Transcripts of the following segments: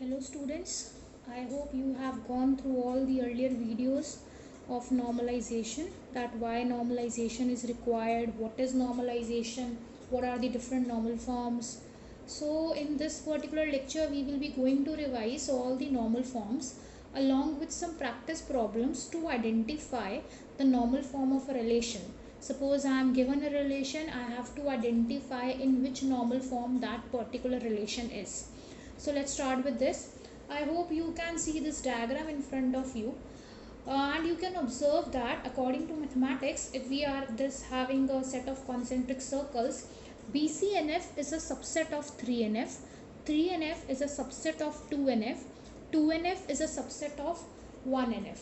Hello students, I hope you have gone through all the earlier videos of normalization, that why normalization is required, what is normalization, what are the different normal forms. So in this particular lecture we will be going to revise all the normal forms along with some practice problems to identify the normal form of a relation. Suppose I am given a relation, I have to identify in which normal form that particular relation is. So let's start with this. I hope you can see this diagram in front of you, and you can observe that according to mathematics, if we are this having a set of concentric circles, BCNF is a subset of 3NF, 3NF is a subset of 2NF, 2NF is a subset of 1NF.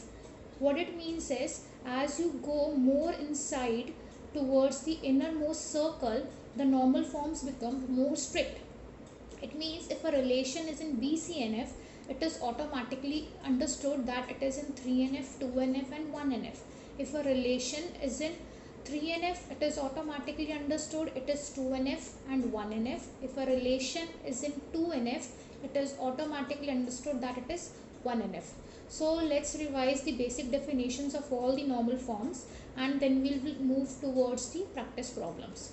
What it means is, as you go more inside towards the innermost circle, the normal forms become more strict. It means if a relation is in BCNF, it is automatically understood that it is in 3NF, 2NF and 1NF. If a relation is in 3NF, it is automatically understood it is 2NF and 1NF. If a relation is in 2NF, it is automatically understood that it is 1NF. So let's revise the basic definitions of all the normal forms and then we will move towards the practice problems.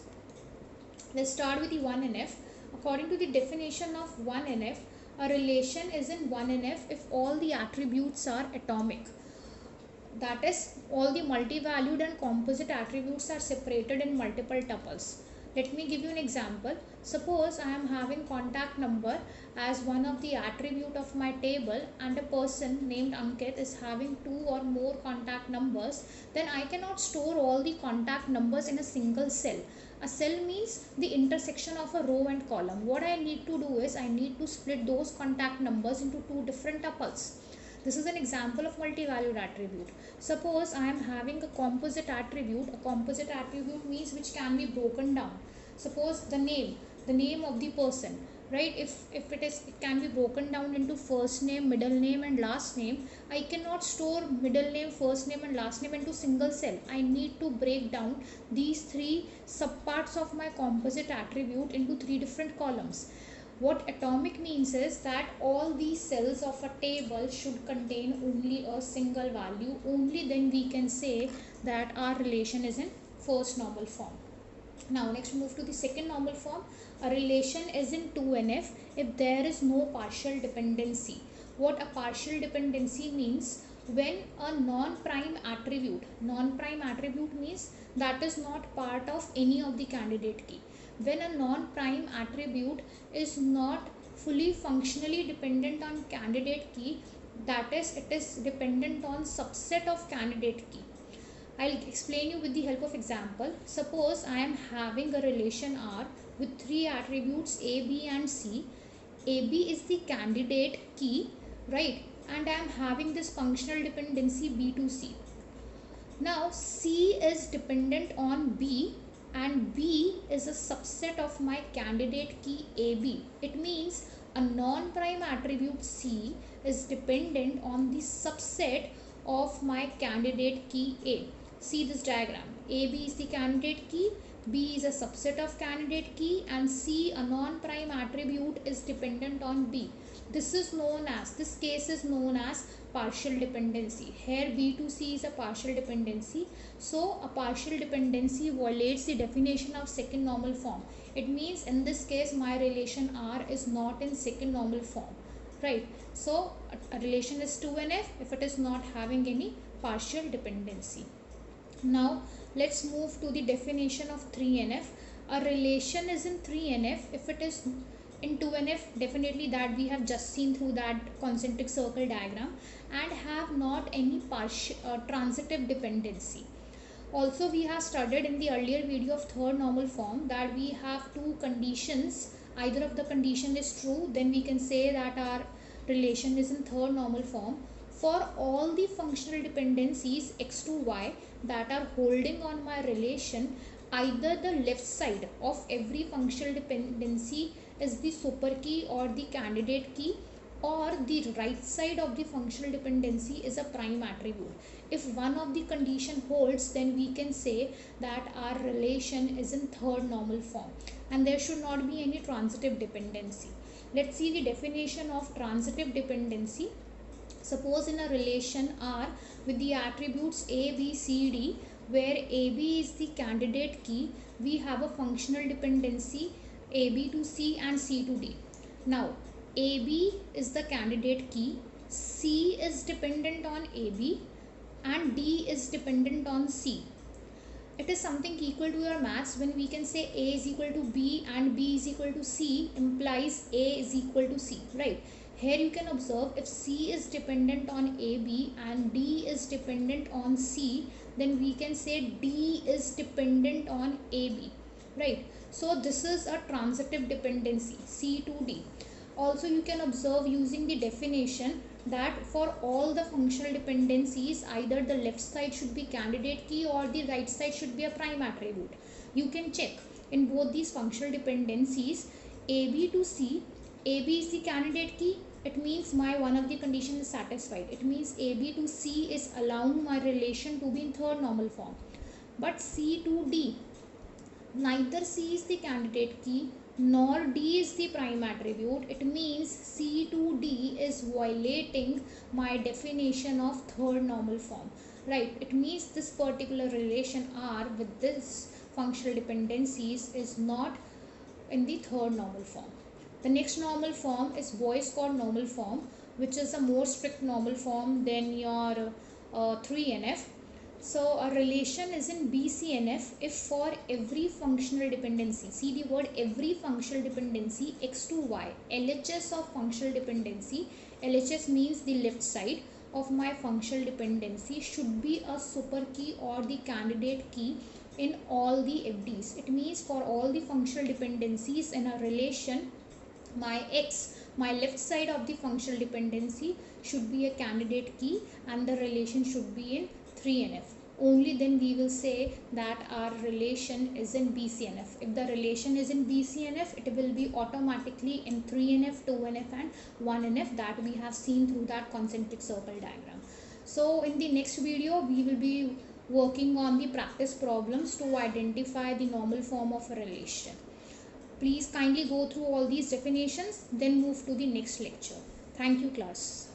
Let's start with the 1NF. According to the definition of 1NF, a relation is in 1NF if all the attributes are atomic. That is, all the multi-valued and composite attributes are separated in multiple tuples. Let me give you an example. Suppose I am having contact number as one of the attribute of my table and a person named Ankit is having 2 or more contact numbers, then I cannot store all the contact numbers in a single cell. A cell means the intersection of a row and column. What I need to do is I need to split those contact numbers into 2 different tuples. This is an example of multi-valued attribute. Suppose I am having a composite attribute. A composite attribute means which can be broken down. Suppose the name of the person, right? If it can be broken down into first name, middle name and last name. I cannot store middle name, first name and last name into single cell. I need to break down these 3 subparts of my composite attribute into 3 different columns. What atomic means is that all these cells of a table should contain only a single value. Only then we can say that our relation is in first normal form. Now next move to the second normal form. A relation is in 2NF if there is no partial dependency. What a partial dependency means? When a non-prime attribute means that is not part of any of the candidate key. When a non-prime attribute is not fully functionally dependent on candidate key, that is, it is dependent on subset of candidate key. I'll explain you with the help of example. Suppose I am having a relation R with 3 attributes A, B and C. AB is the candidate key, right? And I am having this functional dependency B to C. Now C is dependent on B and B is a subset of my candidate key AB. It means a non-prime attribute C is dependent on the subset of my candidate key A. See this diagram. AB is the candidate key, B is a subset of candidate key and C, a non-prime attribute, is dependent on B. This case is known as partial dependency. Here B to C is a partial dependency. So a partial dependency violates the definition of second normal form. It means in this case my relation R is not in second normal form. Right. So a relation is 2NF if it is not having any partial dependency. Now let's move to the definition of 3NF. A relation is in 3NF if it is in 2NF, definitely that we have just seen through that concentric circle diagram, and have not any transitive dependency. Also we have studied in the earlier video of third normal form that we have 2 conditions. Either of the condition is true, then we can say that our relation is in third normal form. For all the functional dependencies x to y that are holding on my relation, either the left side of every functional dependency is the super key or the candidate key, or the right side of the functional dependency is a prime attribute. If one of the condition holds, then we can say that our relation is in third normal form and there should not be any transitive dependency. Let's see the definition of transitive dependency. Suppose in a relation R with the attributes A, B, C, D, where AB is the candidate key, we have a functional dependency AB to C and C to D. Now, AB is the candidate key, C is dependent on AB, and D is dependent on C. It is something equal to your maths when we can say A is equal to B and B is equal to C implies A is equal to C, right? Here you can observe if C is dependent on AB and D is dependent on C, then we can say D is dependent on AB, right? So this is a transitive dependency, C to D. Also you can observe using the definition that for all the functional dependencies, either the left side should be candidate key or the right side should be a prime attribute. You can check in both these functional dependencies, AB to C, AB is the candidate key, it means my one of the condition is satisfied. It means AB to C is allowing my relation to be in third normal form. But C to D, neither C is the candidate key nor D is the prime attribute. It means C to D is violating my definition of third normal form, right? It means this particular relation R with this functional dependencies is not in the third normal form. The next normal form is Boyce-Codd normal form, which is a more strict normal form than your 3NF. So a relation is in BCNF if for every functional dependency, see the word every functional dependency x to y, LHS of functional dependency, LHS means the left side of my functional dependency should be a super key or the candidate key in all the FDs. It means for all the functional dependencies in a relation, my x, my left side of the functional dependency should be a candidate key and the relation should be in 3NF. Only then we will say that our relation is in BCNF. If the relation is in BCNF, it will be automatically in 3NF, 2NF and 1NF that we have seen through that concentric circle diagram. So in the next video, we will be working on the practice problems to identify the normal form of a relation. Please kindly go through all these definitions, then move to the next lecture. Thank you, class.